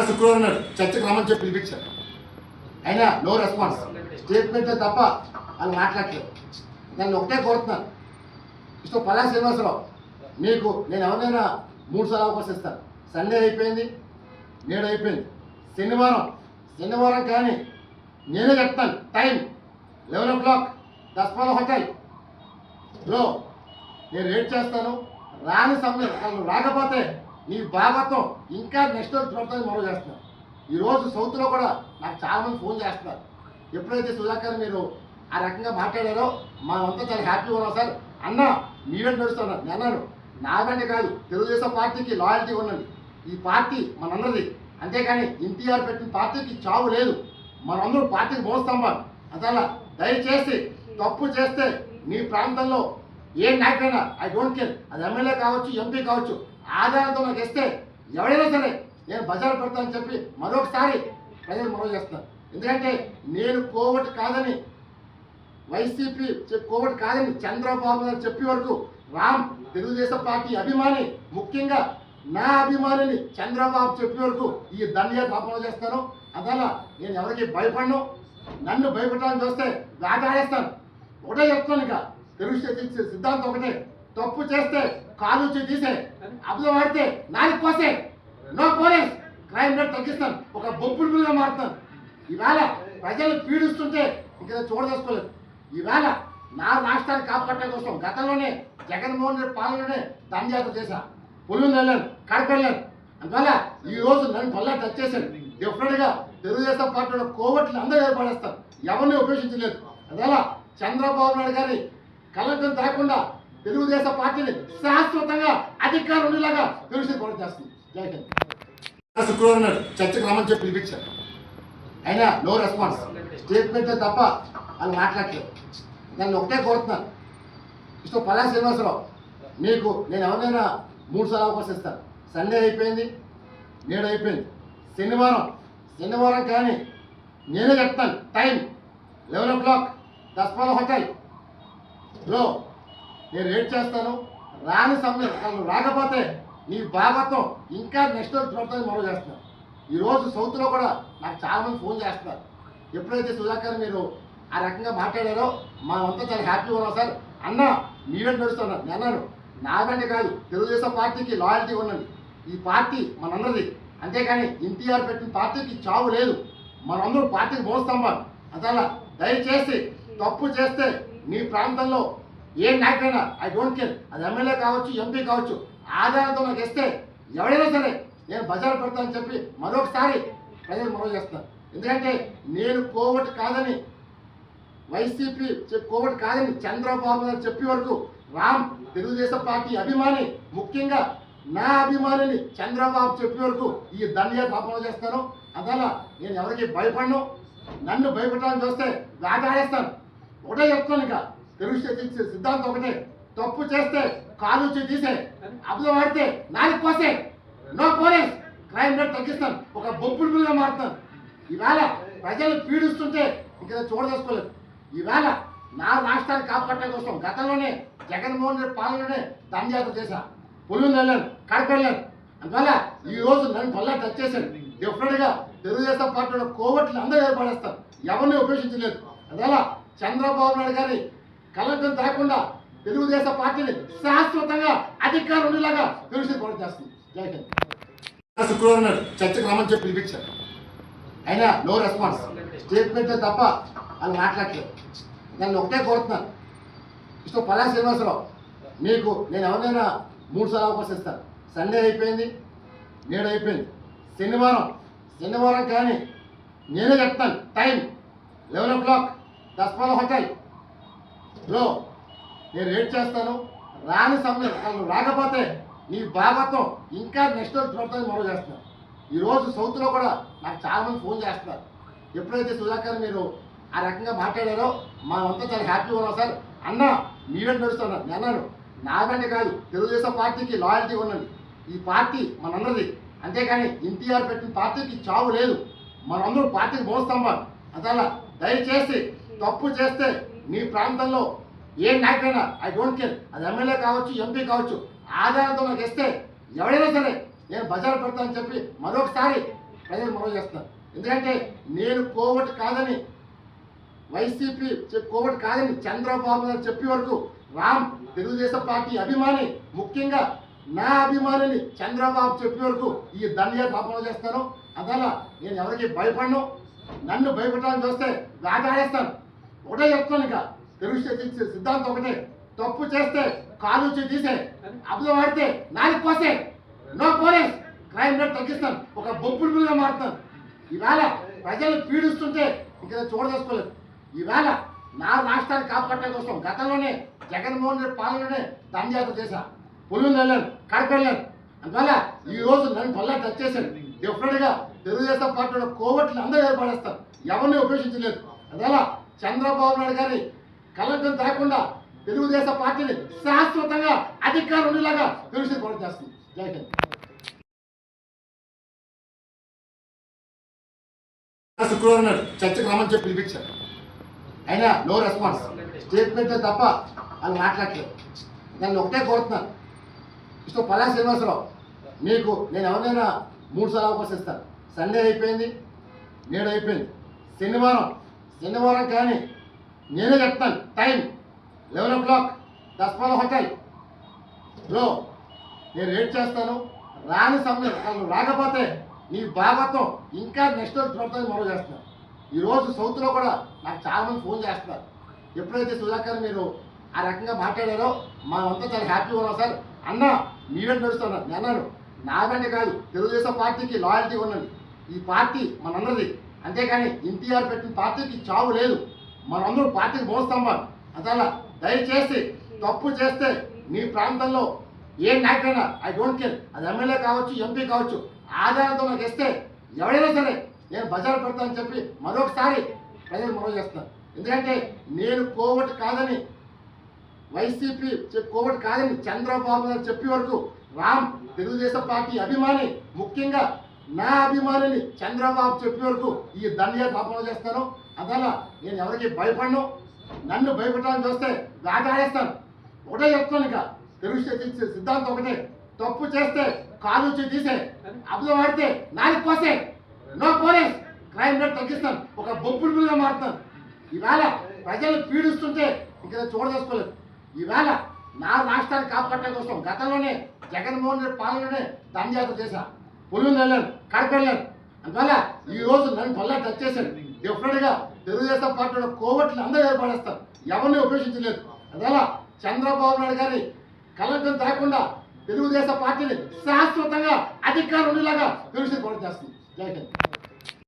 శుక్రవారం నాడు చర్చకు రమ్మని చెప్పి పిలిపించారు. అయినా నో రెస్పాన్స్, స్టేట్మెంట్ తప్ప వాళ్ళు మాట్లాడలేదు. నన్ను ఒకటే కోరుతున్నాను, పల్లా శ్రీనివాసరావు, మీకు నేను ఎవరినైనా 3 సార్లు అవకాశం ఇస్తాను. సండే అయిపోయింది, నేడు అయిపోయింది, శనివారం కానీ నేనే చెప్తాను. టైం 11 o'clock దస్పాల హోటల్లో నేను వెయిట్ చేస్తాను. రాని సమయం వాళ్ళు రాకపోతే నీ భాగత్వం ఇంకా నెక్స్ట్ చూడతానికి మొదలు చేస్తున్నారు. ఈరోజు సౌత్లో కూడా నాకు చాలామంది ఫోన్ చేస్తున్నారు. ఎప్పుడైతే సుధాకర్ మీరు ఆ రకంగా మాట్లాడారో మా అంతా చాలా హ్యాపీగా ఉన్నాం సార్. అన్న మీవెంట్ నడుస్తున్నారు. నేను అన్నాను, నా వెంట కాదు, తెలుగుదేశం పార్టీకి లాయల్టీ ఉన్నది. ఈ పార్టీ మనందరిది, అంతేకాని ఎన్టీఆర్ పెట్టిన పార్టీకి చావు లేదు. మనందరూ పార్టీకి మోస్తాం. అందువల్ల దయచేసి తప్పు చేస్తే మీ ప్రాంతంలో ఏ నాయకుడైనా ఐ డోంట్ కేర్, అది ఎమ్మెల్యే కావచ్చు, ఎంపీ కావచ్చు, ఆధారంతో నాకు ఇస్తే ఎవరైనా సరే నేను బజారు పెడతానని చెప్పి మరొకసారి ప్రజలు మనవి చేస్తున్నాను. ఎందుకంటే నేను కోవట్ కాదని వైసీపీ కోవట్ కాదని చంద్రబాబు గారు చెప్పే వరకు రామ్ తెలుగుదేశం పార్టీ అభిమాని, ముఖ్యంగా నా అభిమానిని చంద్రబాబు చెప్పే వరకు ఈ దండయాత్ర అమలు చేస్తాను. అందువల్ల నేను ఎవరికి భయపడను. నన్ను భయపడడానికి చూస్తే వేటాడేస్తాను. ఒకటే చెప్తాను, ఇక తెలుగు సిద్ధాంతం ఒకటే, తప్పు చేస్తే కాలు తీసే, అబద్ధం ఆడితే నాలుగు కోసే, నో పోలీస్, క్రైమ్ రేట్ తగ్గిస్తాను, ఒక బొబ్బులుగా మారుతాను. ఈవేళ ప్రజలు పీడిస్తుంటే ఇంకా చూడదసుకోలేదు. ఈవేళ నా రాష్ట్రాన్ని కాపాడటం కోసం గతంలోనే జగన్మోహన్ రెడ్డి పాలనలోనే దండయాత్ర చేశా. పులిని వెళ్ళాను, కడప వెళ్ళాను. అందువల్ల ఈ రోజు నన్ను పల్లా టచ్ చేశాను. డెఫినెట్గా తెలుగుదేశం పార్టీలో కోవట్లు అందరూ ఏర్పడేస్తారు, ఎవరిని ఉపేక్షించలేదు. అందువల్ల చంద్రబాబు నాయుడు గారి కలంకం తేకుండా తెలుగుదేశం పార్టీని శాశ్వతంగా అధికారం ఉండేలాగా తెలుగుదేశం పార్టీ చేస్తుంది. జై హింద్. శుక్రవారం నాడు చర్చకు రమ్మని చెప్పి పిలిపించారు. అయినా నో రెస్పాన్స్, స్టేట్మెంట్ తప్ప వాళ్ళు మాట్లాడలేదు. నన్ను ఒకటే కోరుతున్నాను, పల్లా శ్రీనివాసరావు, మీకు నేను ఎవరినైనా 3 సార్లు అవకాశం ఇస్తాను. సండే అయిపోయింది, నేడు అయిపోయింది, శనివారం కానీ నేనే చెప్తాను. టైం 11 o'clock దస్పాల హోటల్లో నేను వెయిట్ చేస్తాను. రాని సమయం వాళ్ళు రాకపోతే నీ భాగత్వం ఇంకా నెక్స్ట్ చూడటానికి మొదలు చేస్తున్నారు. ఈరోజు సౌత్లో కూడా నాకు చాలామంది ఫోన్ చేస్తున్నారు. ఎప్పుడైతే సుధాకర్ మీరు ఆ రకంగా మాట్లాడారో మా అంతా చాలా హ్యాపీగా ఉన్నాం సార్. అన్న మీవెంట్ నడుస్తున్నారు. నేను అన్నాను, నా వెంట కాదు, తెలుగుదేశం పార్టీకి లాయల్టీ ఉన్నది. ఈ పార్టీ మనందరిది, అంతేకాని ఎన్టీఆర్ పెట్టిన పార్టీకి చావు లేదు. మనందరూ పార్టీకి మోస్తాం. అందువల్ల దయచేసి తప్పు చేస్తే మీ ప్రాంతంలో ఏ నాయకుడైనా ఐ డోంట్ కేర్, అది ఎమ్మెల్యే కావచ్చు, ఎంపీ కావచ్చు, ఆధారంతో నాకు ఇస్తే ఎవరైనా సరే నేను బజారు పెడతానని చెప్పి మరొకసారి ప్రజలు మనవి చేస్తున్నాను. ఎందుకంటే నేను కోవట్ కాదని వైసీపీ కోవట్ కాదని చంద్రబాబు గారు చెప్పే వరకు రామ్ తెలుగుదేశం పార్టీ అభిమాని, ముఖ్యంగా నా అభిమానిని చంద్రబాబు చెప్పే వరకు ఈ దండయాత్ర అమలు చేస్తాను. అందువల్ల నేను ఎవరికి భయపడను. నన్ను భయపడడానికి చూస్తే వేటాడేస్తాను. ఒకటే చెప్తాను, ఇక తెలుగు సిద్ధాంతం ఒకటే, తప్పు చేస్తే కాలు తీసే, అబద్ధం ఆడితే నాలుగు కోసే, నో పోలీస్, క్రైమ్ రేట్ తగ్గిస్తాను, ఒక బొబ్బులుగా మారుతాను. ఈవేళ ప్రజలు పీడిస్తుంటే ఇంకా చూడదసుకోలేదు. ఈవేళ నా రాష్ట్రాన్ని కాపాడటం కోసం గతంలోనే జగన్మోహన్ రెడ్డి పాలనలోనే దండయాత్ర చేశా. పులిని వెళ్ళాను, కడప వెళ్ళాను. అందువల్ల ఈ రోజు నన్ను పల్లా టచ్ చేశాను. డెఫినెట్గా తెలుగుదేశం పార్టీలో కోవట్లు అందరూ ఏర్పడేస్తారు, ఎవరిని ఉపేక్షించలేదు. అందువల్ల చంద్రబాబు నాయుడు గారి కలంకం తేకుండా తెలుగుదేశం పార్టీని శాశ్వతంగా అధికారం ఉండేలాగా తెలుగుదేశం పార్టీ చేస్తుంది. జై హింద్. శుక్రవారం నాడు చర్చకు రమ్మని చెప్పి పిలిపించారు. అయినా నో రెస్పాన్స్, స్టేట్మెంట్ తప్ప వాళ్ళు మాట్లాడలేదు. నన్ను ఒకటే కోరుతున్నాను, పల్లా శ్రీనివాసరావు, మీకు నేను ఎవరినైనా 3 సార్లు అవకాశం ఇస్తాను. సండే అయిపోయింది, నేడు అయిపోయింది, శనివారం కానీ నేనే చెప్తాను. టైం 11 o'clock దస్పాల హోటల్లో నేను వెయిట్ చేస్తాను. రాని సమయం వాళ్ళు రాకపోతే నీ భాగత్వం ఇంకా నెక్స్ట్ చూడటానికి మొదలు చేస్తున్నారు. ఈరోజు సౌత్లో కూడా నాకు చాలామంది ఫోన్ చేస్తున్నారు. ఎప్పుడైతే సుధాకర్ మీరు ఆ రకంగా మాట్లాడారో మా అంతా చాలా హ్యాపీగా ఉన్నాం సార్. అన్న మీవెంట్ నడుస్తున్నారు. నేను అన్నాను, నా వెంట కాదు, తెలుగుదేశం పార్టీకి లాయల్టీ ఉన్నది. ఈ పార్టీ మనందరిది, అంతేకాని ఎన్టీఆర్ పెట్టిన పార్టీకి చావు లేదు. మనందరూ పార్టీకి మోస్తాం. అందువల్ల దయచేసి తప్పు చేస్తే మీ ప్రాంతంలో ఏ నాయకుడైనా ఐ డోంట్ కేర్, అది ఎమ్మెల్యే కావచ్చు, ఎంపీ కావచ్చు, ఆధారంతో నాకు ఇస్తే ఎవరైనా సరే నేను బజారు పెడతానని చెప్పి మరొకసారి ప్రజలు మనవి చేస్తున్నారు. ఎందుకంటే నేను కోవట్ కాదని వైసీపీ కోవట్ కాదని చంద్రబాబు నాయుడు చెప్పే వరకు రామ్ తెలుగుదేశం పార్టీ అభిమాని, ముఖ్యంగా నా అభిమానిని చంద్రబాబు చెప్పే వరకు ఈ దండయాత్ర అమలు చేస్తాను. అందువల్ల నేను ఎవరికి భయపడను. నన్ను భయపడడానికి చూస్తే వేటాడేస్తాను. ఒకటే చెప్తాను, ఇక తెలుగు సిద్ధాంతం ఒకటే, తప్పు చేస్తే కాలు తీసే, అబద్ధం ఆడితే నాలుగు కోసే, నో పోలీస్, క్రైమ్ రేట్ తగ్గిస్తాను, ఒక బొప్పుడుగా మారుతాను. ఈవేళ ప్రజలు పీడిస్తుంటే ఇంకా చూడదసుకోలేదు. ఈవేళ నా రాష్ట్రాన్ని కాపాడటం కోసం గతంలోనే జగన్మోహన్ రెడ్డి పాలనలోనే దండయాత్ర చేశా, పులిని వెళ్ళాను, కడప వెళ్ళాను. అందువల్ల ఈ రోజు నన్ను పల్లా టచ్ చేశాను. డెఫినెట్గా తెలుగుదేశం పార్టీలో కోవట్లు అందరూ ఏర్పడేస్తారు, ఎవరిని ఉపేక్షించలేదు. అందువల్ల చంద్రబాబు నాయుడు గారి కలంకం తేకుండా తెలుగుదేశం పార్టీని శాశ్వతంగా అధికారం ఉండేలాగా తెలుగుదేశం పోరాటం చేస్తుంది. జై హింద్. శుక్రవారం నాడు చర్చకు రమ్మని చెప్పి పిలిపించారు, అయినా నో రెస్పాన్స్, స్టేట్మెంటే తప్ప వాళ్ళు మాట్లాడలేదు. నన్ను ఒకటే కోరుతున్నాను, ఇష్టం పల్లా శ్రీనివాసరావు, మీకు నేను ఎవరినైనా 3 సార్లు అవకాశం ఇస్తాను. సండే అయిపోయింది, నేడు అయిపోయింది, శనివారం కానీ నేనే చెప్తాను. టైం 11 o'clock దస్పాల హోటల్లో నేను వెయిట్ చేస్తాను. రాని సమయం వాళ్ళు రాకపోతే నీ భాగత్వం ఇంకా నెక్స్ట్ చూడటానికి మొదలు చేస్తున్నాను. ఈరోజు సౌత్లో కూడా నాకు చాలామంది ఫోన్ చేస్తున్నారు. ఎప్పుడైతే సుధాకర్ మీరు ఆ రకంగా మాట్లాడారో మా అంతా చాలా హ్యాపీగా ఉన్నాం సార్. అన్న మీరే నడుస్తున్నారు. నేను అన్నాను, నాకంటే కాదు, తెలుగుదేశం పార్టీకి లాయల్టీ ఉన్నది. ఈ పార్టీ మనందరిది, అంతేకాని ఎన్టీఆర్ పెట్టిన పార్టీకి చావు లేదు. మనందరూ పార్టీకి మోస్తాం. అందువల్ల దయచేసి తప్పు చేస్తే మీ ప్రాంతంలో ఏ నాయకుడైనా, ఐ డోంట్ కేర్, అది ఎమ్మెల్యే కావచ్చు, ఎంపీ కావచ్చు, ఆధారంతో నాకు ఇస్తే ఎవరైనా సరే నేను బజారు పెడతానని చెప్పి మరొకసారి ప్రజలు మనవి చేస్తున్నాను. ఎందుకంటే నేను కోవట్ కాదని వైసీపీ కోవట్ కాదని చంద్రబాబు నాయుడు చెప్పే వరకు రామ్ తెలుగుదేశం పార్టీ అభిమాని, ముఖ్యంగా నా అభిమానిని చంద్రబాబు చెప్పే వరకు ఈ దండయాత్ర అమలు చేస్తాను. అందువల్ల నేను ఎవరికి భయపడను. నన్ను భయపడడానికి చూస్తే వేటాడేస్తాను. ఒకటే చెప్తాను, ఇక తెలుగు సిద్ధాంతం ఒకటే, తప్పు చేస్తే కాలు తీసే, అబద్ధం ఆడితే నాలుగు కోసే, నో పోలీస్, క్రైమ్ రేట్ తగ్గిస్తాను, ఒక బొప్పుడుగా మారుతాను. ఈవేళ ప్రజలు పీడిస్తుంటే ఇంకా చూడదసుకోలేదు. ఈవేళ నా రాష్ట్రాన్ని కాపాడటం కోసం గతంలోనే జగన్మోహన్ రెడ్డి పాలనలోనే దండయాత్ర చేశా, పులిని వెళ్ళాను, కడప వెళ్ళాను. అందువల్ల ఈ రోజు నన్ను పల్లా టచ్ చేశాను. డెఫినెట్గా తెలుగుదేశం పార్టీలో కోవట్లు అందరూ ఏర్పడేస్తారు, ఎవరిని ఉపేక్షించలేదు. అందువల్ల చంద్రబాబు నాయుడు గారి కలంకం తేకుండా తెలుగుదేశం పార్టీని శాశ్వతంగా అధికారం ఉండేలాగా తెలుగుదేశం పోరాటం చేస్తుంది. జై హింద్.